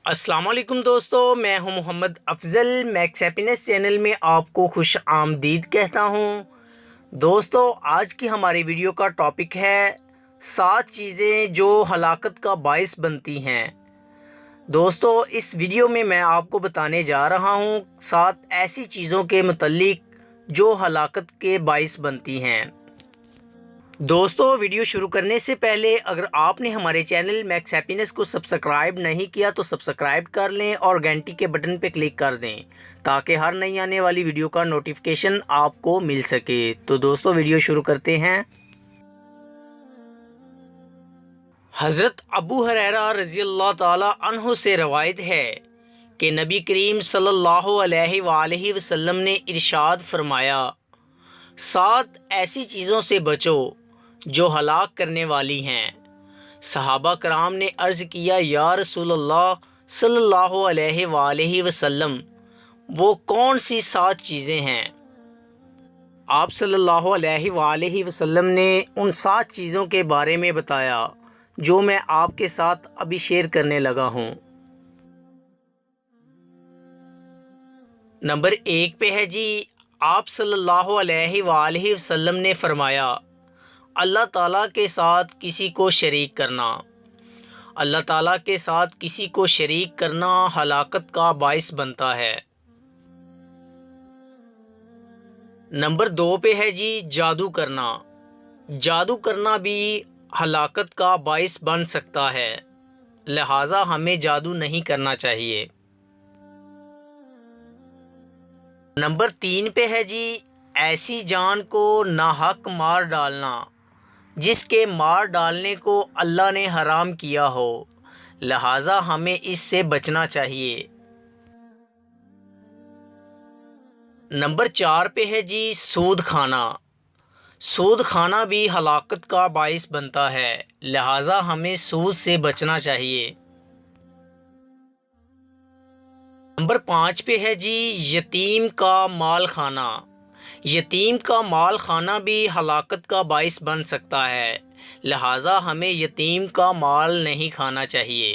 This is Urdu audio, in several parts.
السلام علیکم دوستو، میں ہوں محمد افضل۔ میکس ہیپینس چینل میں آپ کو خوش آمدید کہتا ہوں۔ دوستو، آج کی ہماری ویڈیو کا ٹاپک ہے 7 چیزیں جو ہلاکت کا باعث بنتی ہیں۔ دوستو، اس ویڈیو میں آپ کو بتانے جا رہا ہوں 7 ایسی چیزوں کے متعلق جو ہلاکت کے باعث بنتی ہیں۔ دوستو، ویڈیو شروع کرنے سے پہلے اگر آپ نے ہمارے چینل میکس ہیپینس کو سبسکرائب نہیں کیا تو سبسکرائب کر لیں اور گھنٹی کے بٹن پہ کلک کر دیں تاکہ ہر نئی آنے والی ویڈیو کا نوٹیفیکیشن آپ کو مل سکے۔ تو دوستو، ویڈیو شروع کرتے ہیں۔ حضرت ابو ہریرہ رضی اللہ تعالی عنہ سے روایت ہے کہ نبی کریم صلی اللہ علیہ وآلہ وسلم نے ارشاد فرمایا، 7 ایسی چیزوں سے بچو جو ہلاک کرنے والی ہیں۔ صحابہ کرام نے عرض کیا، یا رسول اللہ صلی اللہ علیہ وآلہ وسلم، وہ کون سی 7 چیزیں ہیں؟ آپ صلی اللہ علیہ وآلہ وسلم نے ان 7 چیزوں کے بارے میں بتایا جو میں آپ کے ساتھ ابھی شیئر کرنے لگا ہوں۔ نمبر 1 پہ ہے جی، آپ صلی اللہ علیہ وآلہ وسلم نے فرمایا، اللہ تعالیٰ کے ساتھ کسی کو شریک کرنا۔ اللہ تعالیٰ کے ساتھ کسی کو شریک کرنا ہلاکت کا باعث بنتا ہے۔ نمبر 2 پہ ہے جی، جادو کرنا۔ جادو کرنا بھی ہلاکت کا باعث بن سکتا ہے، لہٰذا ہمیں جادو نہیں کرنا چاہیے۔ نمبر 3 پہ ہے جی، ایسی جان کو ناحق مار ڈالنا جس کے مار ڈالنے کو اللہ نے حرام کیا ہو، لہٰذا ہمیں اس سے بچنا چاہیے۔ نمبر 4 پہ ہے جی، سود کھانا۔ سود کھانا بھی ہلاکت کا باعث بنتا ہے، لہٰذا ہمیں سود سے بچنا چاہیے۔ نمبر 5 پہ ہے جی، یتیم کا مال کھانا۔ یتیم کا مال کھانا بھی ہلاکت کا باعث بن سکتا ہے، لہٰذا ہمیں یتیم کا مال نہیں کھانا چاہیے۔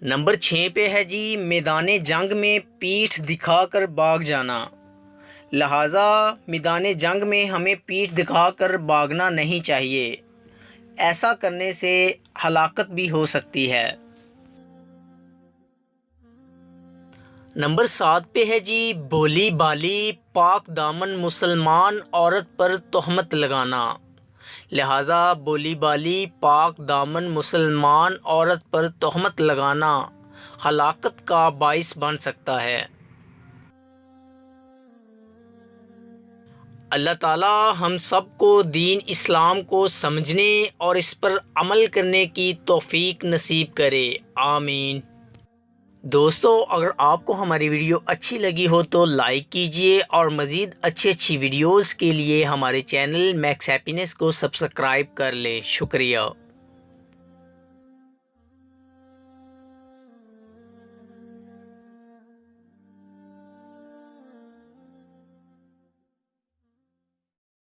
نمبر 6 پہ ہے جی، میدان جنگ میں پیٹھ دکھا کر بھاگ جانا۔ لہٰذا میدان جنگ میں ہمیں پیٹھ دکھا کر بھاگنا نہیں چاہیے، ایسا کرنے سے ہلاکت بھی ہو سکتی ہے۔ نمبر 7 پہ ہے جی، بھولی بالی پاک دامن مسلمان عورت پر تہمت لگانا۔ لہٰذا بھولی بالی پاک دامن مسلمان عورت پر تہمت لگانا ہلاکت کا باعث بن سکتا ہے۔ اللہ تعالیٰ ہم سب کو دین اسلام کو سمجھنے اور اس پر عمل کرنے کی توفیق نصیب کرے، آمین۔ دوستو، اگر آپ کو ہماری ویڈیو اچھی لگی ہو تو لائک کیجئے اور مزید اچھی ویڈیوز کے لیے ہمارے چینل میکس ہیپینس کو سبسکرائب کر لیں۔ شکریہ۔